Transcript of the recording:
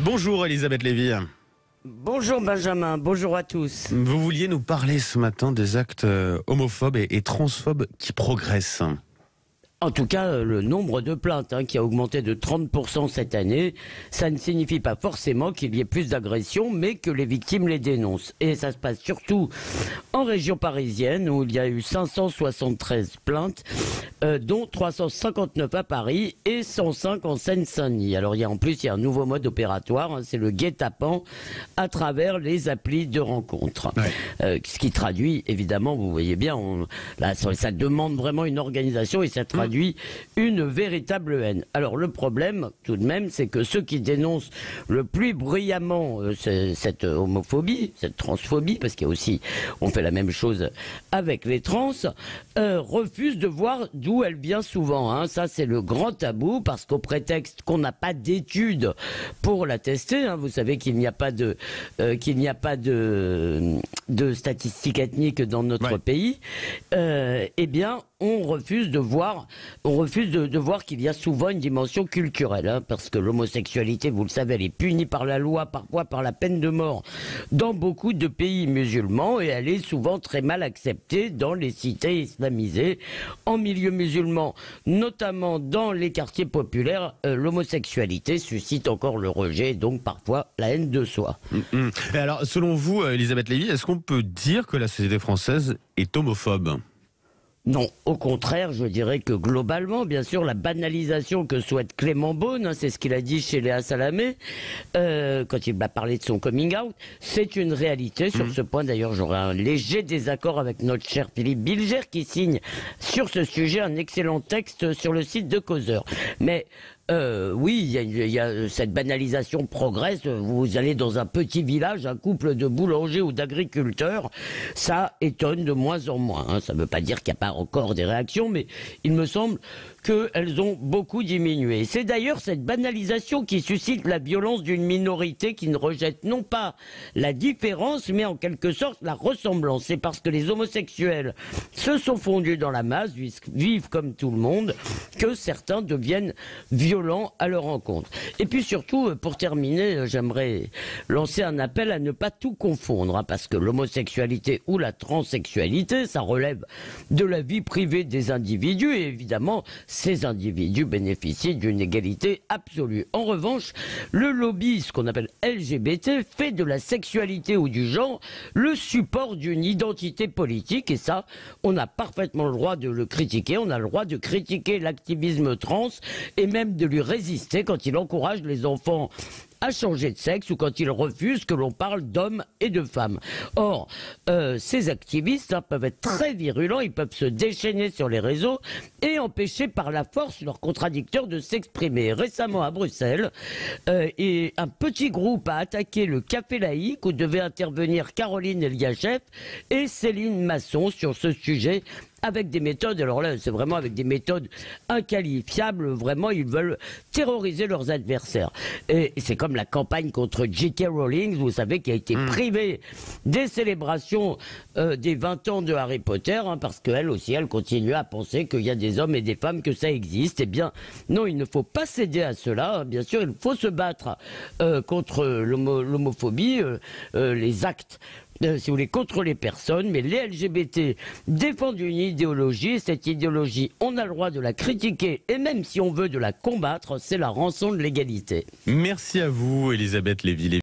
Bonjour Elisabeth Lévy. Bonjour Benjamin, bonjour à tous. Vous vouliez nous parler ce matin des actes homophobes et transphobes qui progressent. En tout cas, le nombre de plaintes qui a augmenté de 30% cette année, ça ne signifie pas forcément qu'il y ait plus d'agressions, mais que les victimes les dénoncent. Et ça se passe surtout en région parisienne, où il y a eu 573 plaintes, dont 359 à Paris et 105 en Seine-Saint-Denis. Alors en plus, il y a un nouveau mode opératoire, c'est le guet-apens à travers les applis de rencontres. Ouais. Ce qui traduit, évidemment, vous voyez bien, ça demande vraiment une organisation et ça traduit une véritable haine. Alors le problème, tout de même, c'est que ceux qui dénoncent le plus bruyamment cette homophobie, cette transphobie, parce qu'il y a aussi, on fait la même chose avec les trans, refusent de voir d'où elle vient souvent. Ça, c'est le grand tabou, parce qu'au prétexte qu'on n'a pas d'études pour la tester, vous savez qu'il n'y a pas de statistiques ethniques dans notre pays, eh bien, on refuse de voir qu'il y a souvent une dimension culturelle, parce que l'homosexualité, vous le savez, elle est punie par la loi, parfois par la peine de mort, dans beaucoup de pays musulmans, et elle est souvent très mal acceptée dans les cités islamisées. En milieu musulman, notamment dans les quartiers populaires, l'homosexualité suscite encore le rejet, et donc parfois la haine de soi. Et alors, selon vous, Elisabeth Lévy, est-ce qu'on peut dire que la société française est homophobe ? Non, au contraire, je dirais que globalement, bien sûr, la banalisation que souhaite Clément Beaune, c'est ce qu'il a dit chez Léa Salamé, quand il m'a parlé de son coming out, c'est une réalité. Sur ce point, d'ailleurs, j'aurai un léger désaccord avec notre cher Philippe Bilger, qui signe sur ce sujet un excellent texte sur le site de Causeur. Mais oui, il y a cette banalisation progresse. Vous allez dans un petit village, un couple de boulangers ou d'agriculteurs, ça étonne de moins en moins. Ça ne veut pas dire qu'il n'y a pas encore des réactions, mais il me semble qu'elles ont beaucoup diminué. C'est d'ailleurs cette banalisation qui suscite la violence d'une minorité qui ne rejette non pas la différence, mais en quelque sorte la ressemblance. C'est parce que les homosexuels se sont fondus dans la masse, vivent comme tout le monde, que certains deviennent violents à leur rencontre. Et puis surtout, pour terminer, j'aimerais lancer un appel à ne pas tout confondre, parce que l'homosexualité ou la transsexualité, ça relève de la vie privée des individus, et évidemment, ces individus bénéficient d'une égalité absolue. En revanche, le lobby, ce qu'on appelle LGBT, fait de la sexualité ou du genre le support d'une identité politique, et ça, on a parfaitement le droit de le critiquer. On a le droit de critiquer l'activisme trans et même de lui résister quand il encourage les enfants à changer de sexe ou quand il refuse que l'on parle d'hommes et de femmes. Or, ces activistes peuvent être très virulents, ils peuvent se déchaîner sur les réseaux et empêcher par la force leurs contradicteurs de s'exprimer. Récemment à Bruxelles, et un petit groupe a attaqué le Café Laïque où devaient intervenir Caroline Eliachev et Céline Masson sur ce sujet, avec des méthodes, alors là, c'est vraiment avec des méthodes inqualifiables, vraiment, ils veulent terroriser leurs adversaires. Et c'est comme la campagne contre J.K. Rowling, vous savez, qui a été privée des célébrations des 20 ans de Harry Potter, parce qu'elle aussi, elle continue à penser qu'il y a des hommes et des femmes, que ça existe. Eh bien, non, il ne faut pas céder à cela. Bien sûr, il faut se battre contre l'homophobie, les actes, si vous voulez, contre les personnes, mais les LGBT défendent une idéologie, et cette idéologie, on a le droit de la critiquer, et même si on veut de la combattre, c'est la rançon de l'égalité. Merci à vous, Elisabeth Lévy.